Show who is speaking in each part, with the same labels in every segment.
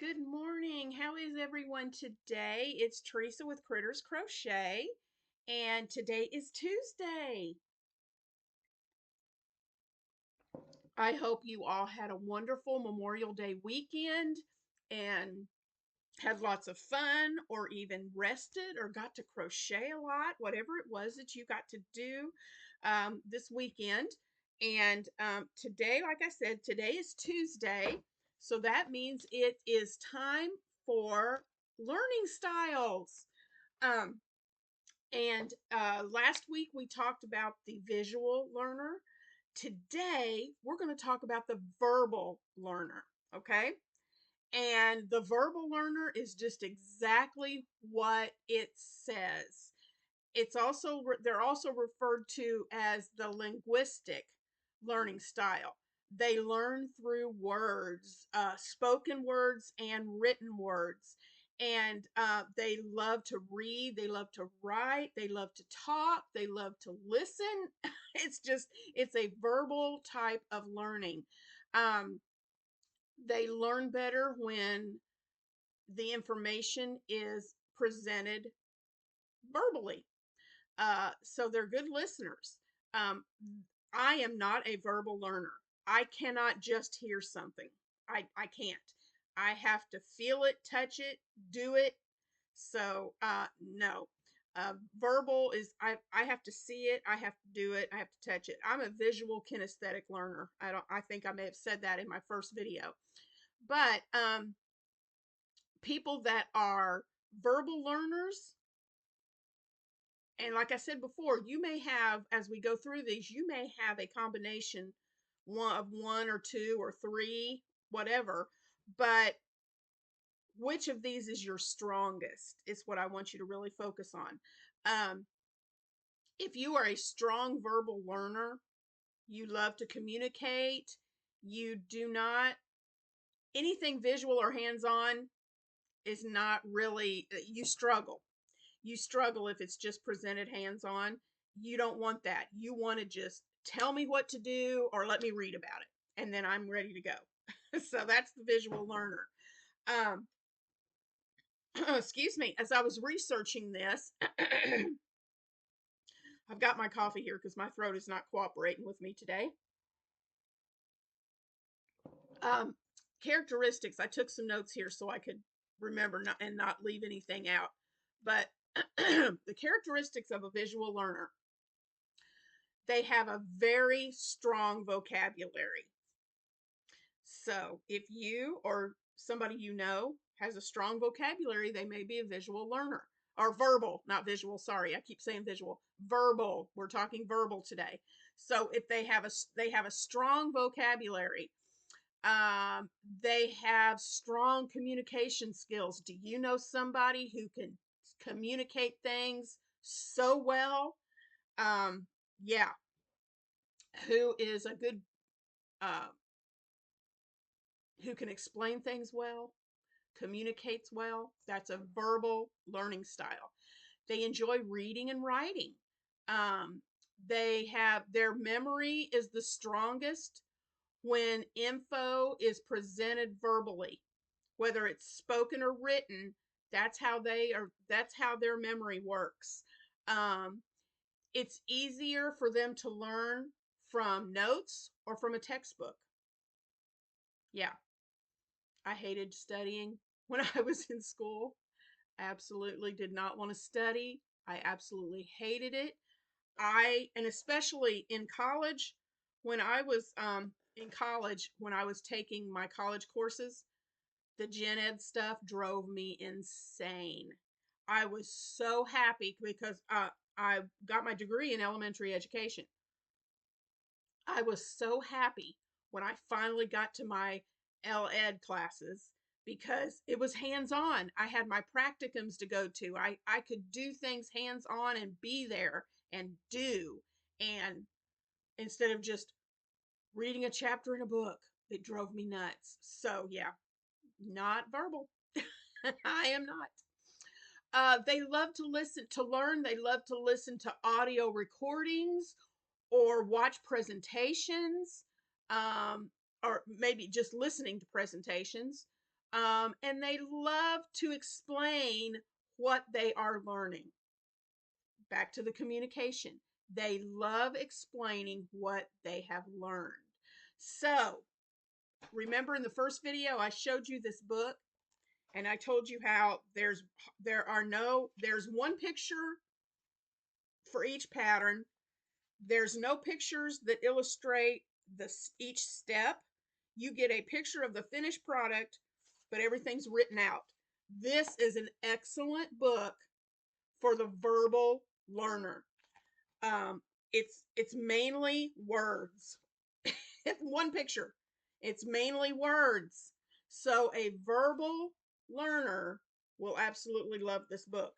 Speaker 1: Good morning. How is everyone today? It's Teresa with Critters Crochet, and today is Tuesday. I hope you all had a wonderful Memorial Day weekend and had lots of fun, or even rested, or got to crochet a lot, whatever it was that you got to do this weekend. And today, like I said, today is Tuesday. So that means it is time for learning styles. Um, and last week we talked about the visual learner. Today we're going to talk about the verbal learner. Okay. And the verbal learner is just exactly what it says. They're also referred to as the linguistic learning style. They learn through words, spoken words and written words. And they love to read, they love to write, they love to talk, they love to listen. It's a verbal type of learning. Um, they learn better when the information is presented verbally. So they're good listeners. Um, I am not a verbal learner. I cannot just hear something. I can't. I have to feel it, touch it, do it. So no. Verbal is I have to see it, I have to do it, I have to touch it. I'm a visual kinesthetic learner. I think I may have said that in my first video. But people that are verbal learners, and like I said before, you may have, as we go through these, you may have a combination one or two or three, whatever. But which of these is your strongest is what I want you to really focus on. If you are a strong verbal learner, you love to communicate, you do not, anything visual or hands on is not really, you struggle. You struggle if it's just presented hands on. You don't want that. You want to just tell me what to do or let me read about it, and then I'm ready to go. So that's the visual learner. Um, excuse me, as I was researching this, I've got my coffee here because my throat is not cooperating with me today. Um, Characteristics. I took some notes here so I could remember and not leave anything out. But the characteristics of a visual learner: they have a very strong vocabulary. So if you or somebody you know has a strong vocabulary, they may be a visual learner. Or verbal, not visual. Sorry, I keep saying visual. Verbal. We're talking verbal today. So if they have a strong vocabulary, um, they have strong communication skills. Do you know somebody who can communicate things so well? Um, yeah, who is a good uh, who can explain things well, communicates well. That's a verbal learning style. They enjoy reading and writing. Um, they have their memory is the strongest when info is presented verbally, whether it's spoken or written. That's how their memory works. Um, it's easier for them to learn from notes or from a textbook. Yeah, I hated studying when I was in school. I absolutely did not want to study. I absolutely hated it. And especially in college, when I was in college, when I was taking my college courses, the gen ed stuff drove me insane. I was so happy because I got my degree in elementary education. I was so happy when I finally got to my ed classes because it was hands on. I had my practicums to go to. I could do things hands on and be there and do. And instead of just reading a chapter in a book, it drove me nuts. So, yeah, not verbal. I am not. They love to listen to learn. They love to listen to audio recordings or watch presentations, um, or maybe just listening to presentations. And they love to explain what they are learning. Back to the communication. They love explaining what they have learned. So, remember in the first video, I showed you this book and I told you how there's one picture for each pattern. There's no pictures that illustrate each step. You get a picture of the finished product, but everything's written out. This is an excellent book for the verbal learner. It's mainly words. It's one picture. It's mainly words. So a verbal learner will absolutely love this book.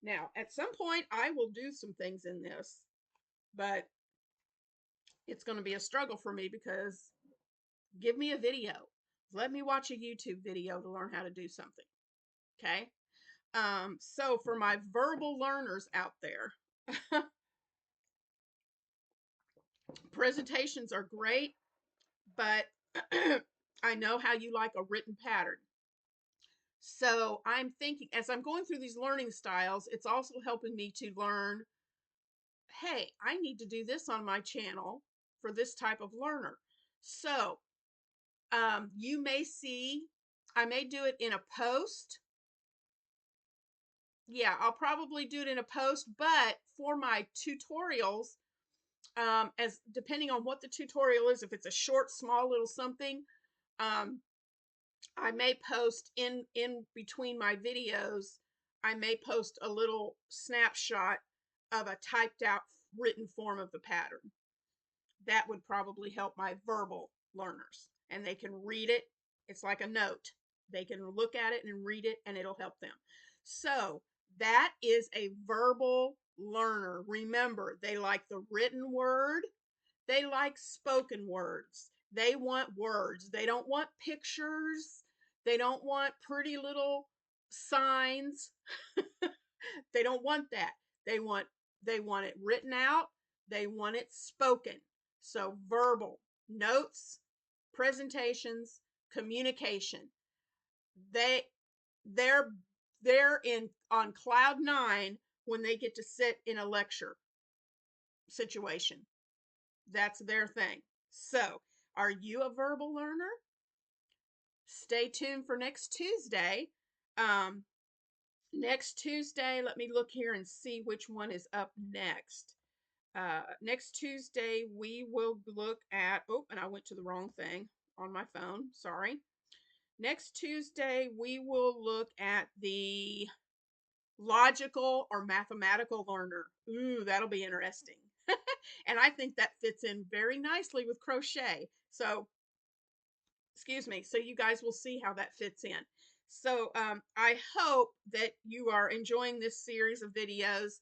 Speaker 1: Now, at some point, I will do some things in this, but it's going to be a struggle for me because give me a video. Let me watch a YouTube video to learn how to do something. Okay. So for my verbal learners out there, presentations are great, but I know how you like a written pattern. So I'm thinking, as I'm going through these learning styles, it's also helping me to learn, hey, I need to do this on my channel for this type of learner. So you may see, I may do it in a post. Yeah, I'll probably do it in a post, but for my tutorials, as depending on what the tutorial is, if it's a short, small little something, I may post in between my videos, I may post a little snapshot of a typed out written form of the pattern. That would probably help my verbal learners, and they can read it. It's like a note. They can look at it and read it, and it'll help them. So that is a verbal learner. Remember, they like the written word. They like spoken words. They want words. They don't want pictures. They don't want pretty little signs. They don't want that. They want it written out. They want it spoken. So verbal, notes, presentations, communication. They they're they're in on cloud 9 when they get to sit in a lecture situation. That's their thing. So, are you a verbal learner? Stay tuned for next Tuesday. Next Tuesday, let me look here and see which one is up next. Next Tuesday, we will look at, oh, and I went to the wrong thing on my phone. Sorry. Next Tuesday, we will look at the logical or mathematical learner. Ooh, that'll be interesting. And I think that fits in very nicely with crochet. So, excuse me. So you guys will see how that fits in. So I hope that you are enjoying this series of videos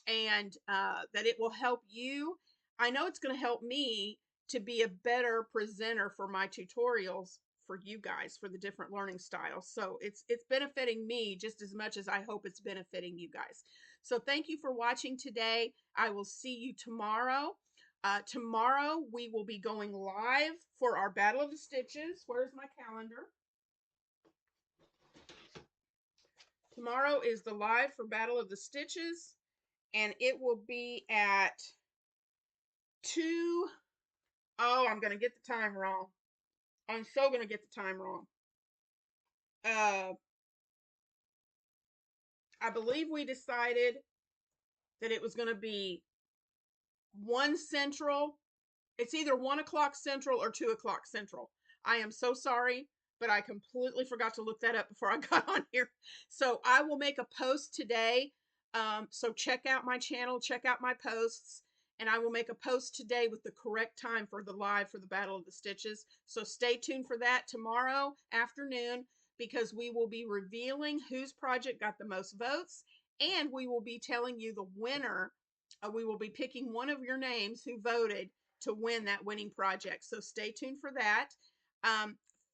Speaker 1: and that it will help you. I know it's going to help me to be a better presenter for my tutorials for you guys for the different learning styles. So it's benefiting me just as much as I hope it's benefiting you guys. So thank you for watching today. I will see you tomorrow. Tomorrow we will be going live for our Battle of the Stitches. Where's my calendar? Tomorrow is the live for Battle of the Stitches, and it will be at 2. Oh, I'm going to get the time wrong. I'm so going to get the time wrong. I believe we decided that it was going to be 1 Central. It's either 1 o'clock Central or 2 o'clock Central. I am so sorry, but I completely forgot to look that up before I got on here. So I will make a post today. So check out my channel, check out my posts, and I will make a post today with the correct time for the live for the Battle of the Stitches. So stay tuned for that tomorrow afternoon, because we will be revealing whose project got the most votes, and we will be telling you the winner. We will be picking one of your names who voted to win that winning project. So stay tuned for that.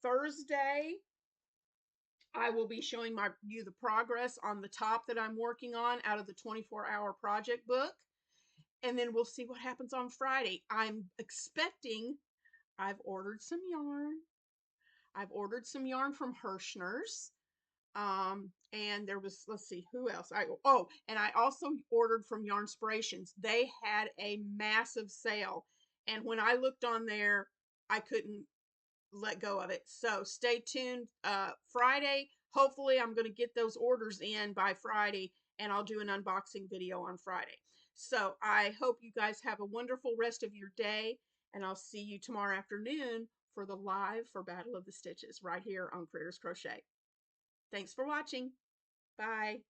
Speaker 1: Thursday, I will be showing you the progress on the top that I'm working on out of the 24-hour project book. And then we'll see what happens on Friday. I'm expecting, I've ordered some yarn. I've ordered some yarn from Hirschner's. And there was, let's see, who else? And I also ordered from Yarnspirations. They had a massive sale. And when I looked on there, I couldn't let go of it. So stay tuned. Friday, hopefully I'm going to get those orders in by Friday, and I'll do an unboxing video on Friday. So I hope you guys have a wonderful rest of your day, and I'll see you tomorrow afternoon for the live for Battle of the Stitches right here on Critters Crochet. Thanks for watching. Bye.